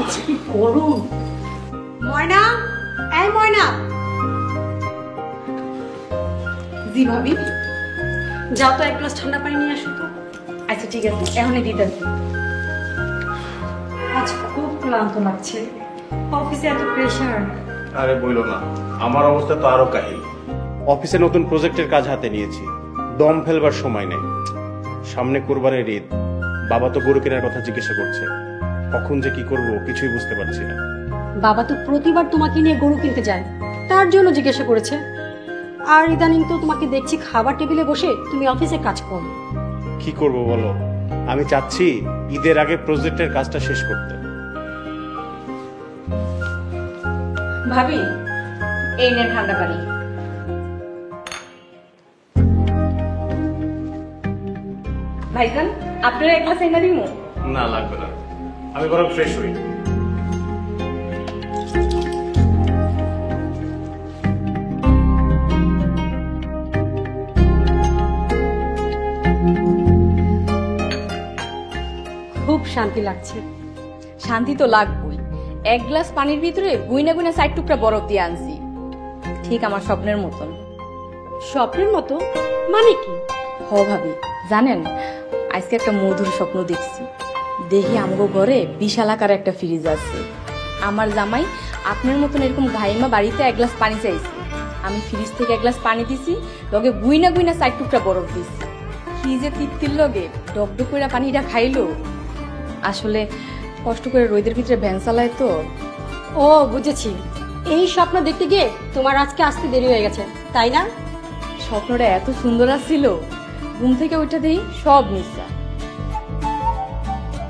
আজকে কি গরম। ময়না, এই ময়না। জি ভাবি, যাও তো এক গ্লাস ঠান্ডা পানি নিয়ে আসো তো। আচ্ছা ঠিক আছে, এখনই দিতেছি। আজ খুব ক্লান্ত লাগছে, অফিসে এত প্রেশার। আরে বইলো না, আমার অবস্থা তো আরো কাহিল। অফিসে নতুন প্রজেক্টের কাজ হাতে নিয়েছি, দম ফেলবার সময় নেই। সামনে কোরবানির ঈদ, বাবা তো গরু কেনার কথা জিজ্ঞাসা করছে। কখন যে কি করব কিছুই বুঝতে পারছি না। বাবা তো প্রতিবার তোমাকে নিয়ে গরু কিনতে যায়, তার জন্য জিজ্ঞাসা করেছে। আর ইদানিং তো তোমাকে দেখছি খাবার টেবিলে বসে তুমি অফিসে কাজ করো। কি করব বলো, আমি চাচ্ছি ঈদের আগে প্রজেক্টের কাজটা শেষ করতে। ভাবি, এই নেন ঠান্ডা পানি। ভাইজান, আপনারা এক গ্লাস এনে দিমু? না লাগবে না, আমি বরং ফ্রেশ হই। খুব শান্তি লাগছে। শান্তি তো লাগবেই। এক গ্লাস পানির ভিতরে গুইনা গুইনা ৬০ টুকরা বরফ দিয়ে আনছি, ঠিক আমার স্বপ্নের মতন। স্বপ্নের মতো মানে কি? হ ভাবি, জানেন আজকে একটা মধুর স্বপ্ন দেখছি। দেখি আমগো ঘরে বিশাল আকার একটা ফ্রিজ আছে। আমার জামাই আপনার মতন এরকম ঘাইমা বাড়িতে এক গ্লাস পানি চাইছে। আমি ফ্রিজ থেকে এক গ্লাস পানি দিছি, লগে গুইনা গুইনা ৬০ টুকরা বরফ দিছি। কি যে তৃপ্তির লগে ডকডক করে পানিটা খাইলো। আসলে কষ্ট করে রোদের ভিতরে ভ্যান চালায় তো। ও বুঝেছি, এই স্বপ্ন দেখতে গিয়ে তোমার আজকে আসতে দেরি হয়ে গেছে, তাই না? স্বপ্নটা এত সুন্দর আসছিল, ঘুম থেকে উঠে দেই সব মিথ্যা।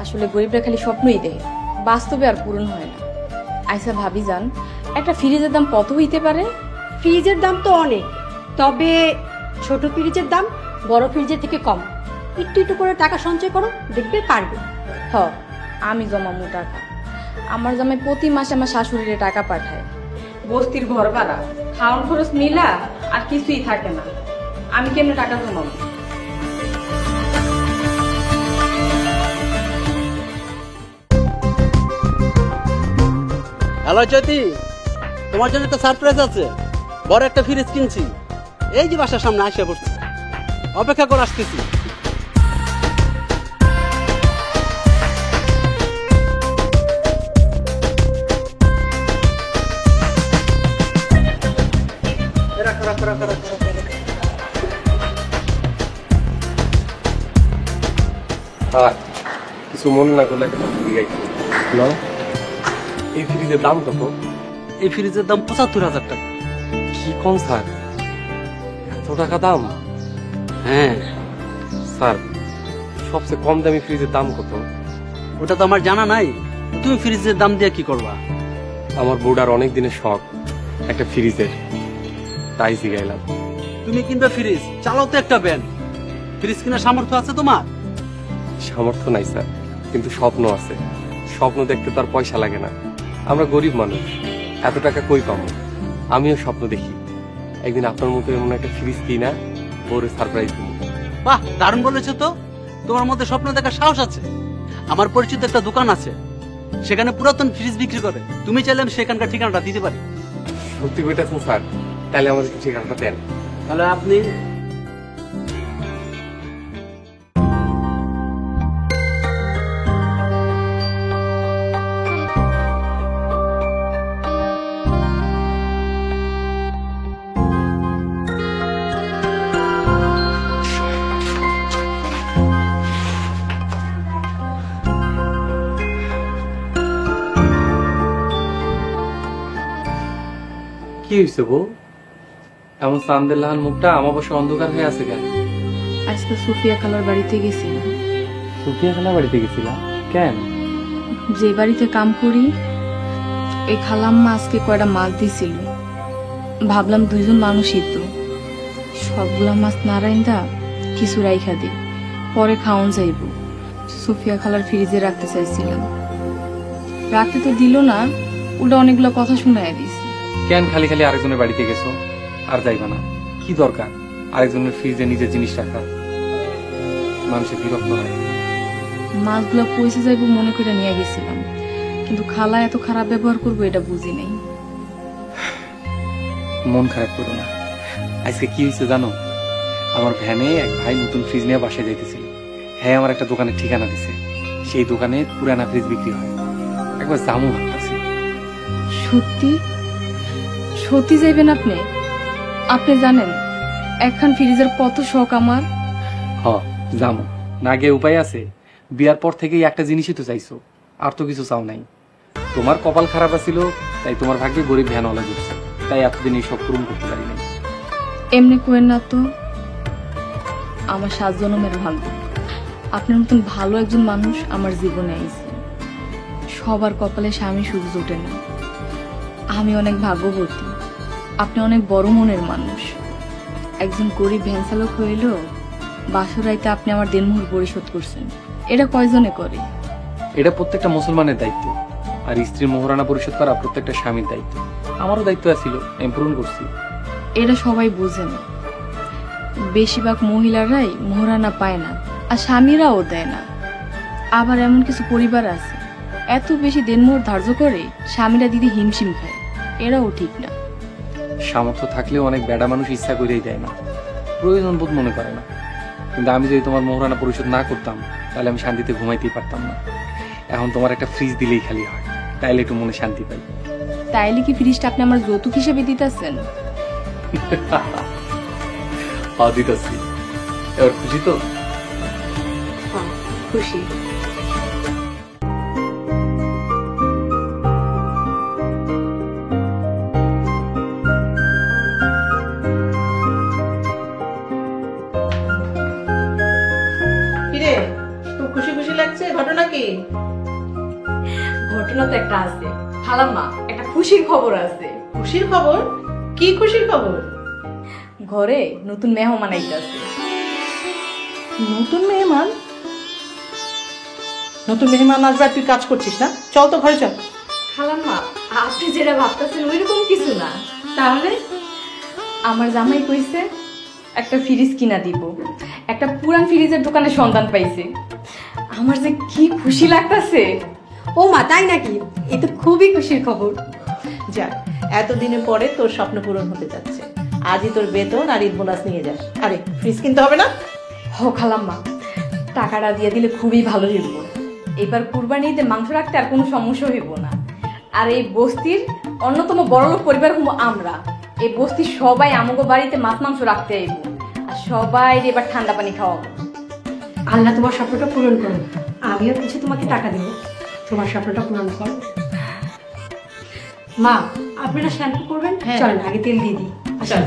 আসলে গরিবরা খালি স্বপ্নই দেয়, বাস্তবে আর পূরণ হয় না। আইসা ভাবি যান, একটা ফ্রিজের দাম কত হইতে পারে? ফ্রিজের দাম তো অনেক, তবে ছোট ফ্রিজের দাম বড় ফ্রিজের থেকে কম। একটু একটু করে টাকা সঞ্চয় করো, দেখবে পারবে। হ, আমি জমামু টাকা। আমার জামাই প্রতি মাসে আমার শাশুড়িরে টাকা পাঠায়। বস্তির ঘর ভাড়া, খাওয়ান খরচ মিলা আর কিছুই থাকে না। আমি কেমনে টাকা জমাবো? হ্যালো জ্যোতি, তোমার জন্য একটা সারপ্রাইজ আছে। বড় একটা ফ্রিজ কিনছি, এই যে বাসার সামনে আসে পড়ছি, অপেক্ষা করে আসতেছি। কিছু মনে না করলে না, এই ফ্রিজের দাম কত? এই ফ্রিজের দাম ৭৫,০০০ টাকা। কি কম স্যার, এত টাকা দাম? হ্যাঁ স্যার, সবচেয়ে কম দামি ফ্রিজের দাম কত? ওটা তো আমার জানা নাই। তুমি ফ্রিজের দাম দিয়ে কি করবা? আমার বউডার অনেক দিনের শখ একটা ফ্রিজের, তাই জিগাইলাম। তুমি কিনবে ফ্রিজ, চালাও তো একটা ব্যান। ফ্রিজ কেনার সামর্থ্য আছে তোমার? সামর্থ্য নাই স্যার, কিন্তু স্বপ্ন আছে। স্বপ্ন দেখতে তো আর পয়সা লাগে না, আমরা গরিব মানুষ, এত টাকা কই পাবো? আমিও স্বপ্ন দেখি একদিন আপনার মতো এমন একটা ফ্রিজ কিনা বউরে সারপ্রাইজ দিব। বাহ, দারুণ বলেছো তো। তোমার মধ্যে স্বপ্ন দেখার সাহস আছে। আমার পরিচিত একটা দোকান আছে, সেখানে পুরাতন ফ্রিজ বিক্রি করে। তুমি চাইলে আমি সেখানকার ঠিকানাটা দিতে পারি। সত্যি কইতাছেন স্যার? তাহলে আমাদের ঠিকানাটা দেন। তাহলে আপনি কি হয়েছে বউ, এমন চান্দের লাহান মুখটা আমাবস্যা অন্ধকার হয়ে আছে কেন? আজকে সুফিয়া খালার বাড়িতে গেছিলাম। সুফিয়া খালা বাড়িতে গেছিলাম কেন? যে বাড়িতে কাম করি, এই খালাম্মা আজকে কয়টা মাছ দিছিল। ভাবলাম দুইজন মানুষই তো, সবগুলা মাছ না রাইন্দা কিছু রাইখা দি, পরে খাওয়ান যাইব। সুফিয়া খালার ফ্রিজে রাখতে চাইছিলাম, রাখতে তো দিল না, উল্টা অনেকগুলো কথা শুনাইয়া দিস। কেন খালি খালি আরেকজনের বাড়িতে গেছো? আর যাইবা না? কি দরকার আরেকজনের ফ্রিজে নিজের জিনিস রাখা? মানুষের বিরক্ত হয়। মাছগুলো পয়সা যাইব মনে করে নিয়ে গেছিলাম, কিন্তু খালা এত খারাপ ব্যবহার করবো এটা বুঝি নাই। মন খারাপ করো না। আজকে কি হয়েছে জানো, আমার ভ্যানে এক ভাই নতুন ফ্রিজ নিয়ে বাসায় যাইতেছিল। হ্যাঁ, আমার একটা দোকানের ঠিকানা দিছে, সেই দোকানে পুরানা ফ্রিজ বিক্রি হয়। একবার জামু ভাবতেছি। সত্যি সত্যি যাইবেন আপনি? আপনি জানেন একখান ফ্রিজের কত শখ আমার। হ, জামু না গিয়ে উপায় আছে? বিয়ার পর থেকেই একটা জিনিসই তো চাইছো, আর তো কিছু চাও নাই। তোমার কপাল খারাপ আছিল, তাই তোমার ভাগ্যে গরিব ভ্যানওয়ালা জুটছে, তাই এতদিন এই সব পূরণ করতে পারি নাই। এমনি কোয়েন না তো, আমার 7 জন্মের ভাগ্য আপনার মতন ভালো একজন মানুষ আমার জীবনে আইছে। সবার কপালে স্বামী সুখ জোটে না, আমি অনেক ভাগ্যবতী। আপনি অনেক বড় মনের মানুষ। একজন গরিব ভ্যান চালক হইলেও বাসরাইতে আপনি আমার দেনমোহর পরিশোধ করছেন। এটা কয়জনে করে? এটা প্রত্যেকটা মুসলমানের দায়িত্ব, আর স্ত্রীর মোহরানা পরিশোধ করা প্রত্যেকটা স্বামীর দায়িত্ব। আমারও দায়িত্ব ছিল, আমি পূরণ করছি। এটা সবাই বোঝে না। বেশিরভাগ মহিলারাই মোহরানা পায় না, আর স্বামীরাও দেয় না। আবার এমন কিছু পরিবার আছে এত বেশি দেনমোহর ধার্য করে স্বামীরা দিদি হিমশিম খায়। এরাও ঠিক না। সামর্থ্য থাকলেও অনেক বেড়া মানুষ ইচ্ছা করেই দেয় না, প্রয়োজন বোধ মনে করে না। কিন্তু আমি যদি তোমার মোহরানা পরিশোধ না করতাম, তাহলে আমি শান্তিতে ঘুমাইতেই পারতাম না। এখন তোমার একটা ফ্রিজ দিলেই খালি হয়, তাইলে একটু মনে শান্তি পাই। তাইলে কি ফ্রিজটা আপনি আমার যৌতুক হিসেবে দিতেছেন? দিতেছি। এবার খুশি তো? হ্যাঁ, খুশি। কিরে, খুব খুশি খুশি লাগছে, ঘটনা কি? ঘটনা তো একটা আছে খালাম্মা, একটা খুশির খবর আছে। খুশির খবর? কি খুশির খবর? ঘরে নতুন মেহমান আইতাছে। নতুন মেহমান? নতুন মেহমান আসবে, তুই কাজ করছিস না? চল তো ঘরে চল। খালাম্মা, আপনি যেটা ভাবতেছেন ওইরকম কিছু না। তাহলে? আমার জামাই কইছে একটা ফ্রিজ কিনা দিব। একটা পুরান ফ্রিজের দোকানে সন্ধান পাইছে। আমার যে কি খুশি লাগতাছে। ও মা, তাই নাকি? এ তো খুবই খুশির খবর। যাক, এতদিনের পরে তোর স্বপ্ন পূরণ হতে যাচ্ছে। আজই তোর বেতন আর ঈদ বোনাস নিয়ে যাস। আরে, ফ্রিজ কিনতে হবে না? হ খালাম্মা, টাকাটা দিয়ে দিলে খুবই ভালো হইব। এবার কুরবানিতে মাংস রাখতে আর কোনো সমস্যা হইব না। আর এই বস্তির অন্যতম বড়লোক পরিবার হবো আমরা। এই বস্তির সবাই আমাগো বাড়িতে মাছ মাংস রাখতে আইব, আর সবাই এবার ঠান্ডা পানি খাওয়াবো। আল্লাহ তোমার স্বপ্নটা পূরণ করো। আমিও কিছু তোমাকে টাকা দেবো, তোমার স্বপ্নটা পূরণ করো। মা, আপনারা শ্যাম্পু করবেন? হ্যাঁ। চলেন আগে তেল দিয়ে দিই। চল।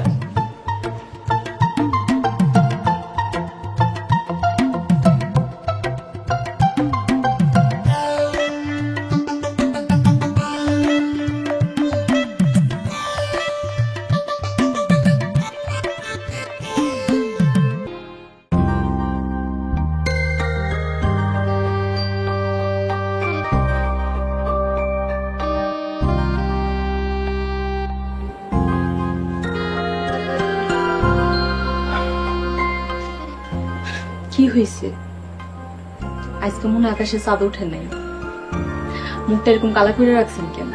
কি হয়েছে? আজকে মনে হয় আকাশে চাঁদ ওঠে নাই। মুখটা এরকম কালা করে রাখছেন কেন?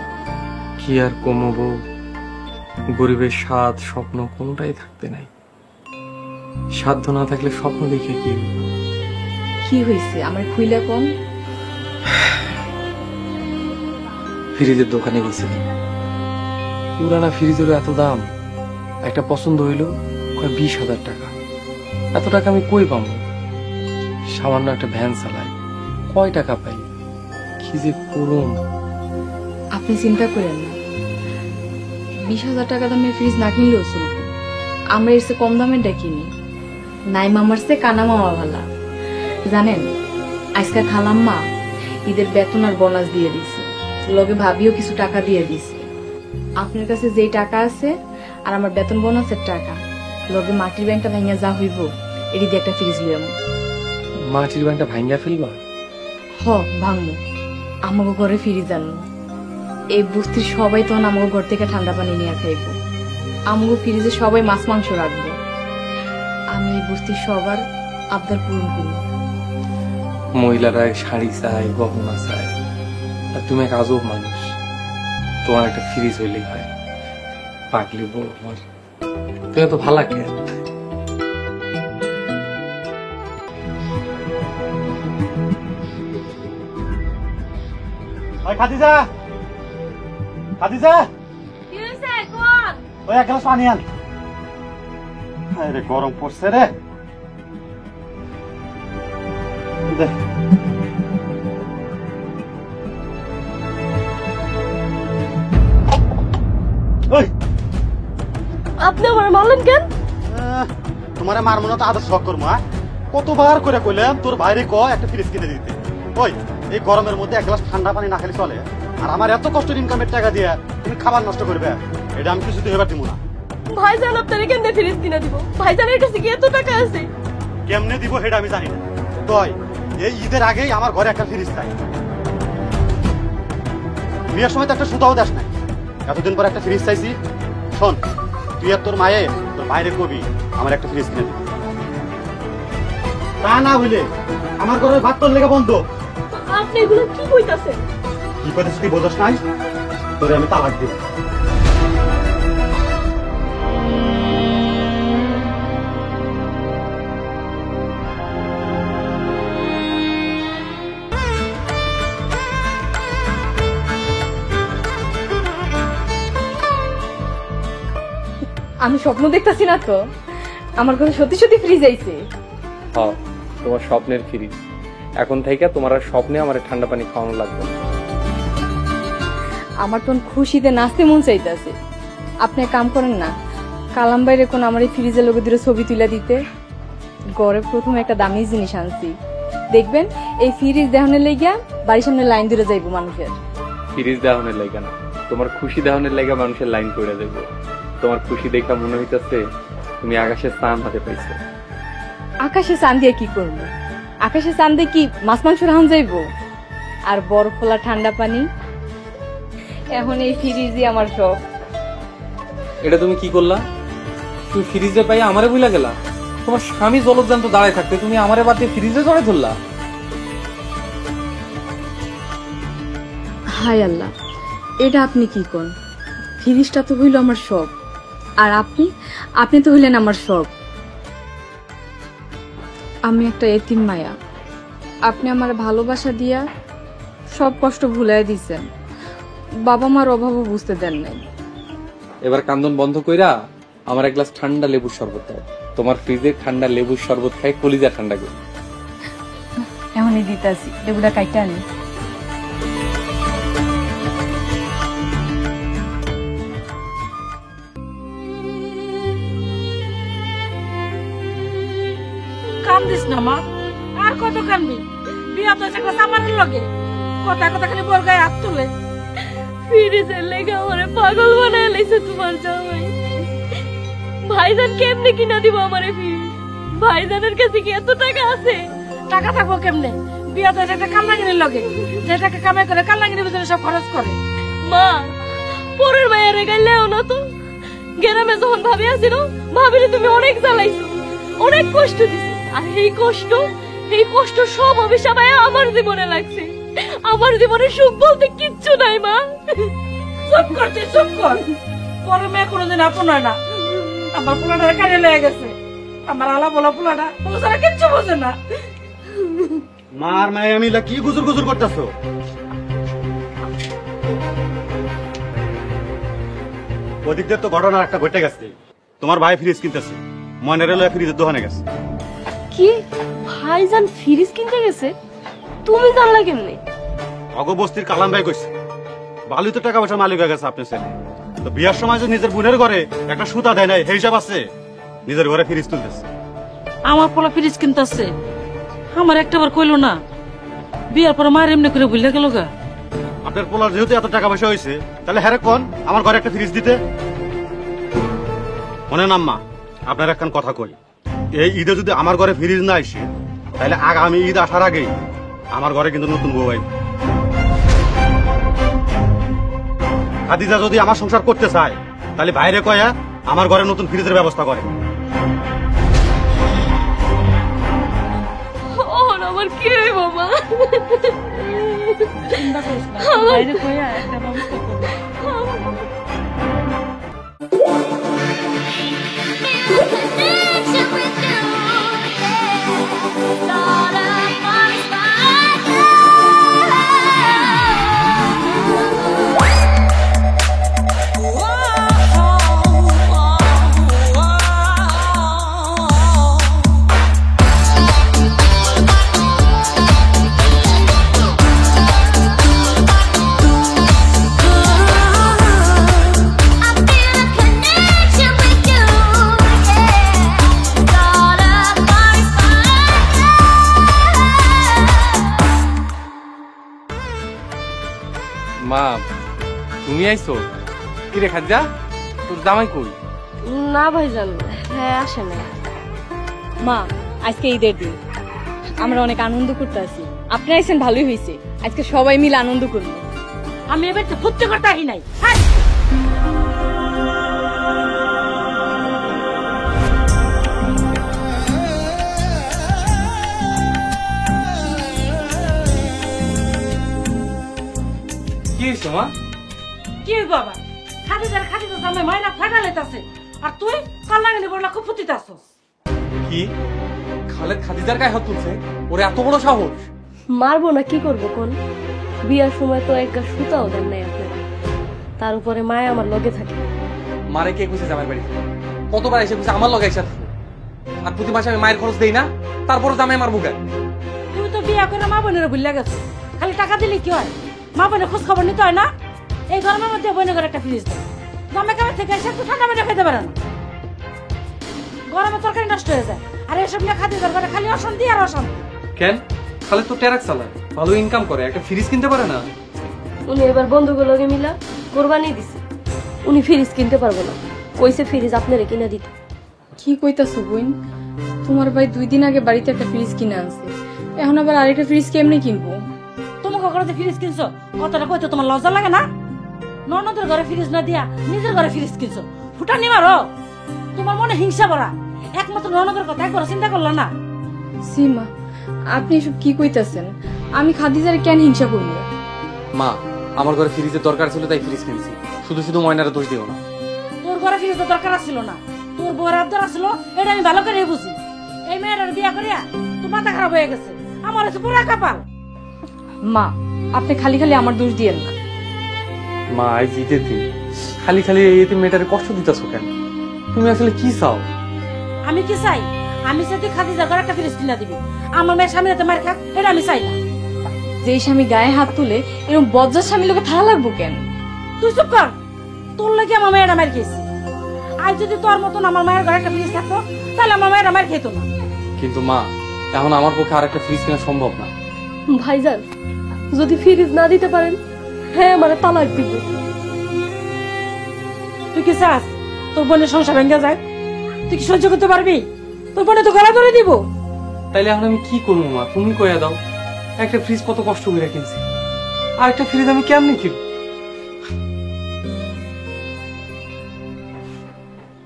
কি আর কমবো, গরিবের স্বাদ স্বপ্ন কোনোটাই থাকতে নাই। সাধ্য না থাকলে স্বপ্ন দেখে কি হবে? কি হয়েছে আমার খুইলা কম? ফ্রিজের দোকানে গেছিলাম, পুরানা ফ্রিজেরও এত দাম। একটা পছন্দ হইলো, কয় 20,000 টাকা। এত টাকা আমি কই পাবো? সামান্য একটা ভ্যান চালাই, কয় টাকা পাই? কি যে করুন। আপনি চিন্তা করেন না, 20,000 টাকা দামের ফ্রিজ না কিনলেও চলবে। আমরা এর চেয়ে কম দামের কিনি। নাই মামার চেয়ে কানা মামা ভালা। জানেন, আজকে খালাম্মা ঈদের বেতন আর বোনাস দিয়ে দিছে, লগে ভাবিও কিছু টাকা দিয়ে দিছে। আপনার কাছে যেই টাকা আছে আর আমার বেতন বোনাসের টাকা, লগে মাটির ব্যাংকটা ভাঙিয়া যা হইব, এটি দিয়ে একটা ফ্রিজ লিয়াম। মাটির ব্যাংকটা ভাঙ্গা ফেলবা? হ, ভাঙবো। আমাকে ঘরে ফিরে জানবো। এই বস্তির সবাই তখন আমাকে ঘর থেকে ঠান্ডা পানি নিয়ে খাইব। আমাকে ফ্রিজে সবাই মাছ মাংস রাখবো। আমি এই বস্তির সবার আবদার পূরণ করব। মহিলারা শাড়ি চায়, গহনা চায়, আর তুমি এক আজব মানুষ, তোমার একটা ফ্রিজ হইলেই হয়। পাগলি বউ আমার, তুমি তো ভালো লাগে। খাদিজা, খাদিজা, ওই এক গ্লাস পানি আন। আরে গরম পড়ছে রে। দে। ওই আপনি আমার মারলেন কেন? তোমারে মারমো না তো আদর শখ করবো। কতবার করে কইলাম তোর বাইরে ক একটা ফ্রিজ কিনে দিতে। ওই এই গরমের মধ্যে এক গ্লাস ঠান্ডা পানি না খেলে চলে? আর আমার এত কষ্টের ইনকামের টাকা দিয়ে তুমি খাবার নষ্ট করবে, এটা আমি কিছুতে এবার দিব না। ভাইজান আপনারে কেন ফ্রিজ কিনে দিব? ভাইজানের কাছে কি এত টাকা আছে? কেমনে দিব সেটা আমি জানি না। তুই এই ঈদের আগেই আমার ঘরে একটা ফ্রিজ চাই। বিয়ের সময় তো একটা সুতাও দেশ নাই, এতদিন পর একটা ফ্রিজ চাইছি। শোন, তুই আর তোর মায়ে তোর বাইরে কবি আমার একটা ফ্রিজ কিনে দিবি। তা না হইলে আমার ঘরের ভাত তোর লেগে বন্ধ। আপনি এগুলো কি কইতাছেন? কি করতেছিস তুই বোঝাস নাই? তোরে আমি তালাক দিব। আমি স্বপ্ন দেখতাছি না তো, আমার ঘরে সত্যি সত্যি ফ্রিজ আইছে। হ্যাঁ, তোমার স্বপ্নের ফ্রিজ। এখন থেকে তোমার আর স্বপ্নে আমার ঠান্ডা পানি খাওয়ানো লাগবে না। আমার তো খুশিতে নাচতে মন চাইতেছে। আপনি এক কাম করেন না, কালাম বাইরে কোন আমার এই ফ্রিজের লোকে দুটো ছবি তুলে দিতে। ঘরে প্রথম একটা দামি জিনিস আনছি, দেখবেন এই ফ্রিজ দেখানোর লেগিয়া বাড়ির সামনে লাইন ধরে যাইব মানুষের। ফ্রিজ দেওয়ানের লাগা না, তোমার খুশি দেওয়ানের লাগা মানুষের লাইন করে দেবো। তোমার খুশি দেখা মনে হইতেছে তুমি আকাশের চাঁদ হাতে পাইছো। আকাশে চাঁদ দিয়ে কি করবো? আকাশে চাঁদ দিয়ে কি মাছ মাংস রাহন যাইব? আর বরফ ফোলা ঠান্ডা পানি। এখন এই ফ্রিজই আমার শখ। এটা তুমি কি করলা? তুমি ফ্রিজে পাই আমারে বুইলা গেলা? তোমার স্বামী জলজ্যান্ত দাঁড়ায় থাকতে তুমি আমারে বাদ দিয়ে ফ্রিজে জড়ে ধরলা? হায় আল্লাহ, এটা আপনি কি কোন? ফ্রিজটা তো হইল আমার শখ, আর আপনি তো হইলেন আমার সব। আমি একটা এতিম মায়া, আপনি আমার ভালোবাসা দিয়া সব কষ্ট ভুলাই দিছেন। বাবা মার অভাবও বুঝতে দেন নাই। এবার কান্দন বন্ধ কইরা আমার এক গ্লাস ঠান্ডা লেবুর শরবত দাও। তোমার ফ্রিজে ঠান্ডা লেবুর শরবত খাই কলিজা ঠান্ডা করি। এমনই দিতাছি, লেবুটা কাইটা আনি। কান্দিস না মা, আর কত কানবি? বিয়া তো একটা সামানের লগে কথা কথা খালি বর গায়ে হাত তুলে। ফ্রিজের লেগে আমারে পাগল বানায় লাইছে তোমার জামাই। ভাইজান কেমনে কিনা দিব আমারে ফ্রিজ? ভাইজানের কাছে কি এত টাকা আছে? টাকা থাকবো কেমনে? বিয়া তো একটা কামলাগিনীর লগে, যে টাকা কামাই করে কামলাগিনীর ভিতরে সব খরচ করে। মা, পরের মায়ের গাইলেও না তো। গ্রামে যখন ভাবি আসিল, ভাবিলে তুমি অনেক জ্বালাইছো, অনেক কষ্ট দিছো। আর এই কষ্ট সব অভিশাপ আমার জীবনে লাগছে। আমার জীবনে সুখ বলতে কিচ্ছু নাই মা। চুপ করতে চুপ কর। পরের মেয়ে কোনোদিন আপন হয় না। আমার পোলাটা কাজে লেগে গেছে। আমার আলা বলা পোলাটা বোঝারা কিচ্ছু বোঝে না। মার মায়ে আমি কি গুজুর গুজুর করতেছো? ওদিক দিয়ে তো ঘটনা একটা ঘটে গেছে। তোমার ভাই ফ্রিজ কিনতেছে, মনের ফ্রিজের দোকানে গেছে। কি? ভাইজান ফ্রিজ কিনতে গেছে? তুমি জানলা কেমনে? অগবস্তির কালাম ভাই কইছে। ভালোই তো টাকা পয়সা মালিক হয়ে গেছে আপনার ছেলে। তো বিয়ার সময় যে নিজের বোনের ঘরে একটা সুতা দেয় নাই, সেই হিসাব আছে নিজের ঘরে ফ্রিজ তুলতেছে। আমার পোলা ফ্রিজ কিনতেছে, আমার একটাবার কইলো না। বিয়ার পরে মায়ের এমনি করে ভুলে গেল গা। আপনার পোলার যেহেতু এত টাকা পয়সা হয়েছে, তাহলে হ্যাঁ কোন আমার ঘরে একটা ফ্রিজ দিতে। মনে নাম্মা, আপনার একখান কথা কই, এই ঈদে যদি আমার ঘরে ফ্রিজ না আসে, তাহলে আগামী ঈদ আসার আগেই আমার ঘরে কিন্তু নতুন বউ আইবে। খাদিজা যদি আমার সংসার করতে চায়, তাহলে বাইরে কয়া আমার ঘরে নতুন ফ্রিজের ব্যবস্থা করে। আমার কি হইব মা? চিন্তা করিস না, বাইরে কইয়া একটা ব্যবস্থা করবো। মা তুমি আইছো কি রে খাজা, তোর জামাই কই? না ভাইজান, হ্যাঁ আসে না। মা আজকে ঈদের দিন, আমরা অনেক আনন্দ করতে আছি। আপনি আইছেন ভালোই হয়েছে, আজকে সবাই মিলে আনন্দ করবো। আমি এবার তো ফুটতে করতে আহি নাই। হাই! কি হয়েছে মা? কি বাবা, খাদিজার খাদিজা জামাই মাইনা ফাটা লেতাছে, আর তুই কাল্লাঙ্গি বড়লা খুব ফুটিতাছস। কি খালেদ খাদিজার গায়ে হাত তুলছে? ওর এত বড় সাহস! মারবো না কি করবো কোন? বিয়ার সময় তো একটা সুতাও দেন নাই আপনারা, তার উপরে মায় আমার লগে থাকে। মারে কে কইছে জামাইয়ের বাড়ি? কতবার এসে কইছে আমার লগে এসে থাকো, আর প্রতি মাসে আমি মায়ের খরচ দেই না, তারপরে জামাই মারবো কেন? তুই তো বিয়া করে মা বোনের ভুলে গেছিস, খালি টাকা দিলে কি হয়? মা বোনের খোঁজ খবর নিতে হয় না? এই গরমের মধ্যে বোনের ঘরে একটা ফ্রিজ দেয়, জামাই কামে থেকে এসে তুই ঠান্ডা মেটা খেতে পারে না, গরমে তরকারি নষ্ট হয়ে যায়। আর এসব নিয়ে খাদিজার ঘরে খালি অশান্তি আর অশান্তি। কেন? খালেদ তো ট্যারাক চালায়, ভালো ইনকাম করে, একটা ফ্রিজ কিনতে পারে না? উনি এবার বন্ধুগুলোকে মিলা কোরবানি দিছে, উনি ফ্রিজ কিনতে পারবো না, কইছে ফ্রিজ আপনারে কিনে দিতে। কি কইতাছো বোন? তোমার ভাই 2 দিন আগে বাড়িতে একটা ফ্রিজ কিনে আনছে, এখন আবার আরেকটা ফ্রিজ কেমনে কিনবো? তোমাকে ঘরে ফ্রিজ কিনছো, কথাটা কইতে তোমার লজ্জা লাগে না? ননদের ঘরে ফ্রিজ না দিয়া নিজের ঘরে ফ্রিজ কিনছো, ফুটা নিমারো। তোমার মনে হিংসা ভরা, একমাত্র ননদের কথা একবার চিন্তা করলো না? সীমা, আপনি এসব কি কইতাছেন? আমি খাদিজার কেন হিংসা করবো? মা, আমার ঘরে ফ্রিজের দরকার ছিল তাই ফ্রিজ কিনছি, শুধু শুধু ময়নারে দোষ দিও না। তোর ঘরে ফ্রিজের দরকার ছিল না, তোর বউয়ের আবদার ছিল, এটা আমি ভালো করে বুঝি। এই মেয়েটার বিয়া করিয়া তোর মাথা খারাপ হয়ে গেছে, আমার হচ্ছে পুরা কপাল। মা, আপনি খালি খালি আমার দোষ দিয়েন না। মা, আজ ঈদের দিন খালি খালি এই মেয়েটারে কষ্ট দিতেছো কেন? তুমি আসলে কি চাও? আমি কি চাই? আমি চাই তুই খাদিজার ঘরে একটা ফ্রিজ কিনা দিবি, আমার মেয়ের স্বামীর হাতে মার খাক, এটা আমি চাই না। যে স্বামী গায়ে হাত তুলে এরকম বজ্জার স্বামী লোকে থালা লাগবো কেন? তুই চুপ কর, তোর লাগে আমার মেয়েরা মার খেয়েছি। আজ যদি তোর মতন আমার মায়ের ঘরে একটা ফ্রিজ থাকতো, তাহলে আমার মেয়েরা মার খেত না। কিন্তু মা, এখন আমার পক্ষে আর একটা ফ্রিজ কেনা সম্ভব না। ভাইজান, যদি ফ্রিজ না দিতে পারেন, হ্যাঁ আমার তালাক দিব। তুই কি চাস তোর বোনের সংসার ভেঙে যায়? তুই কি সহ্য করতে পারবি? তোর বোনে তো গলা ধরে দিব। তাইলে এখন আমি কি করবো মা? তুমি কইয়া দাও। একটা ফ্রিজ কত কষ্ট করে কিনছি, আর একটা ফ্রিজ আমি কেমনে কিনব?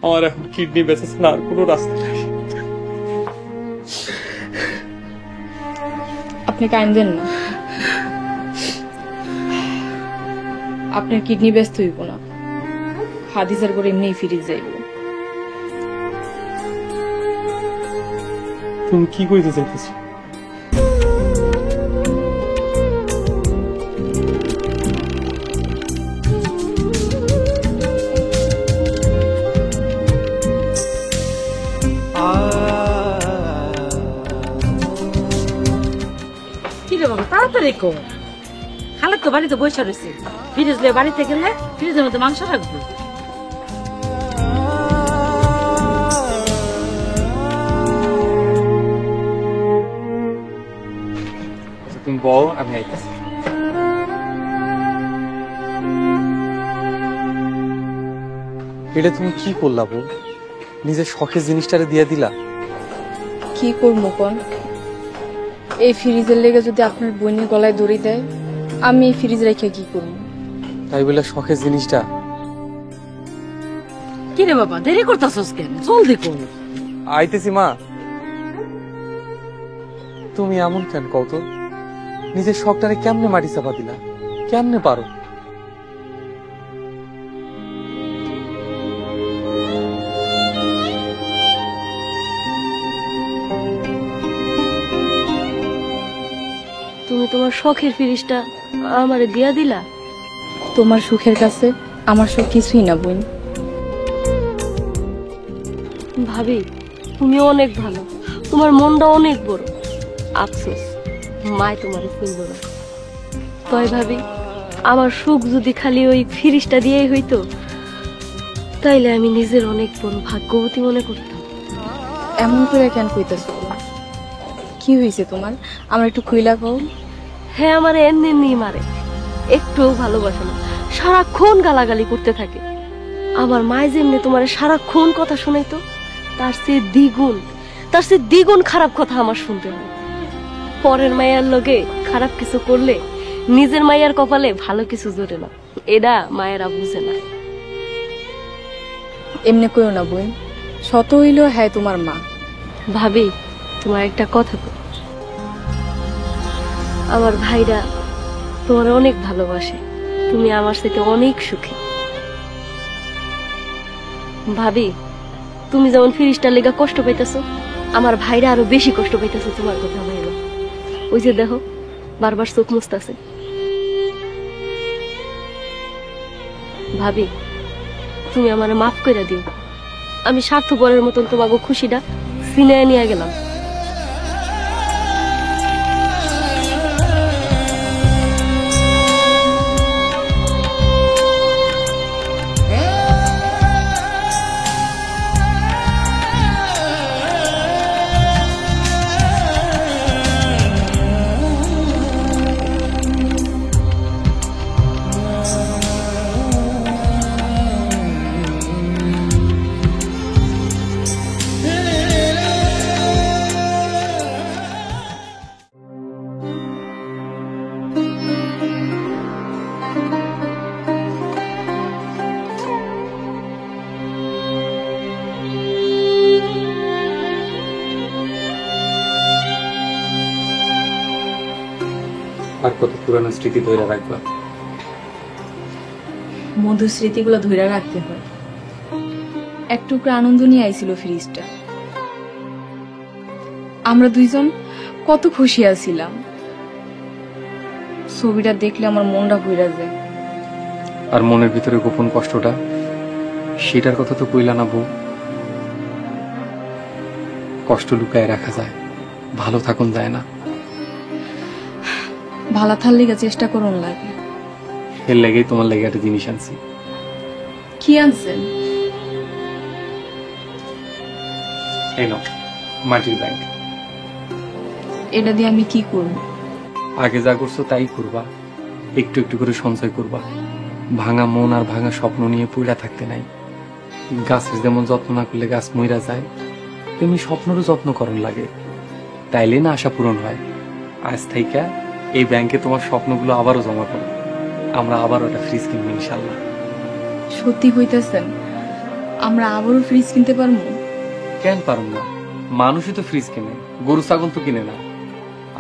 আমার এখন কিডনি বেঁচে ছাড়া আর কোনো রাস্তা নাই। আপনি কাইন্দেন না, আপনার কিডনি ব্যস্ত হইব না, খাদিজার করে এমনি ফিরে যাইব। তুমি কি কইতে চাইতেছো? কি রে বাবা, তাড়াতাড়ি কর। খালেদ তো বাড়িতে বসে রয়েছে, ফ্রিজ লিয়ে বাড়িতে গেলে ফ্রিজের মধ্যে মাংস রাখবো। তুমি বল, আমি আইতেছি। এটা তুমি কি করলা বল? নিজের শখের জিনিসটারে দিয়ে দিলা। কি করবো কোন? এই ফ্রিজের লেগে যদি আপনার বোনের গলায় দড়ি দেয়, আমি এই ফ্রিজ রেখে কি করবো? তাই বলে শখের জিনিসটা? কি রে বাবা, দেরি করতেছস কেন? জলদি কর। আইতেছি মা। তুমি এমন কেন কও তো? নিজের শখটারে কেমনে মাটি চাপা দিলা? কেমনে পারো? তুমি তোমার শখের ফিরিসটা আমারে দিয়া দিলা। তোমার সুখের কাছে আমার সুখ কিছুই না বোন। ভাবি তুমি অনেক ভালো, তোমার মনটা অনেক বড়। আফসোস মায় তোমার চিনব না। তাই ভাবি আমার সুখ যদি খালি ওই ফিরিসটা দিয়েই হইতো, তাইলে আমি নিজের অনেক বড় ভাগ্যবতী মনে করতাম। এমন করে কেন কইতেছো? কি হয়েছে তোমার? আমার একটু খুইলা কও। হ্যাঁ আমার এমনি মারে, একটুও ভালোবাসে না, সারাক্ষণ গালাগালি করতে থাকে। আমার মায় যেমনি তোমার সারাক্ষণ কথা শোনাইতো, তার চেয়ে দ্বিগুণ খারাপ কথা আমার শুনতে হয়। পরের মায়ের লগে খারাপ কিছু করলে নিজের মায়ের কপালে ভালো কিছু জোরে না, এটা মায়েরা বুঝে না। এমনি কইও না বোন, শত হইলেও হ্যাঁ তোমার মা। ভাবি তোমার একটা কথা বল, আমার ভাইরা তোমার অনেক ভালোবাসে, তুমি আমার সাথে অনেক সুখী। ভাবি তুমি যেমন ফিরিস্টার লেগা কষ্ট পাইতেছো, আমার ভাইরা আরো বেশি কষ্ট পাইতেছে তোমার কথা ভাইরা। ওই যে দেখো বারবার চোখ মুছতাছে। ভাবি তুমি আমারে মাফ করে দিও, আমি স্বার্থপরের মতন তোমাকে খুশিটা সিনায় নিয়ে গেলাম। আর কত পুরানো স্মৃতি ধরে রাখবা? মধুর স্মৃতিগুলো ধরে রাখতে হয়। এক টুকরো আনন্দ নিয়ে আইছিল ফ্রিজটা। আমরা দুইজন কত খুশি আছিলাম। ছবিটা দেখলে আমার মনটা ভইরা যায়। আর মনের ভিতরে গোপন কষ্টটা, সেটার কথা তো কইলা না বউ। কষ্ট লুকায় রাখা যায়, ভালো থাকুন যায় না। ভালো থার লেগে চেষ্টা করুন লাগে। এর লেগেই তোমার লেগে একটা জিনিস আনছি। কি আনছেন? এই নাও, মাটির ব্যাংক। এটা দিয়ে আমি কি করব? আগে যা করছো তাই করবা, একটু একটু করে সঞ্চয় করবা। ভাঙা মন আর ভাঙা স্বপ্ন নিয়ে পইড়া থাকতে নাই। গাছের যেমন যত্ন না করলে গাছ মইরা যায়, তেমনি স্বপ্নেরও যত্ন করণ লাগে, তাইলে না আশা পূরণ হয়। আজ থাইকা এই ব্যাংকে তোমার স্বপ্নগুলো আবারও জমা করো, আমরা আবারও একটা ফ্রিজ কিনবো ইনশাল্লাহ। সত্যি হইতেছেন? আমরা আবারও ফ্রিজ কিনতে পারবো? কেন পারুম না? মানুষই তো ফ্রিজ কিনে, গরু ছাগল তো কিনে না।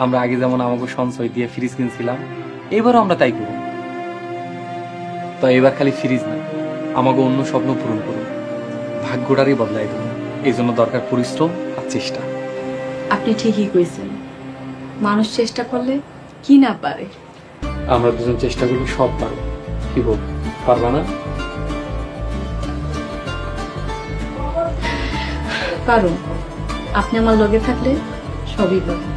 আমরা আগে যেমন আমাকে সঞ্চয় দিয়ে ফ্রিজ কিনছিলাম, এবারও আমরা তাই করব। তো এবার খালি ফ্রিজ না, আমাকে অন্য স্বপ্ন পূরণ করুন, ভাগ্যটারই বদলাই দেবো। এই জন্য দরকার পরিশ্রম আর চেষ্টা। আপনি ঠিকই কইছেন, মানুষ চেষ্টা করলে কি না পারে। আমরা দুজন চেষ্টা করলে সব পারবো। কি বল, পারবা না? পারুন, আপনি আমার লগে থাকলে সবই পারবেন।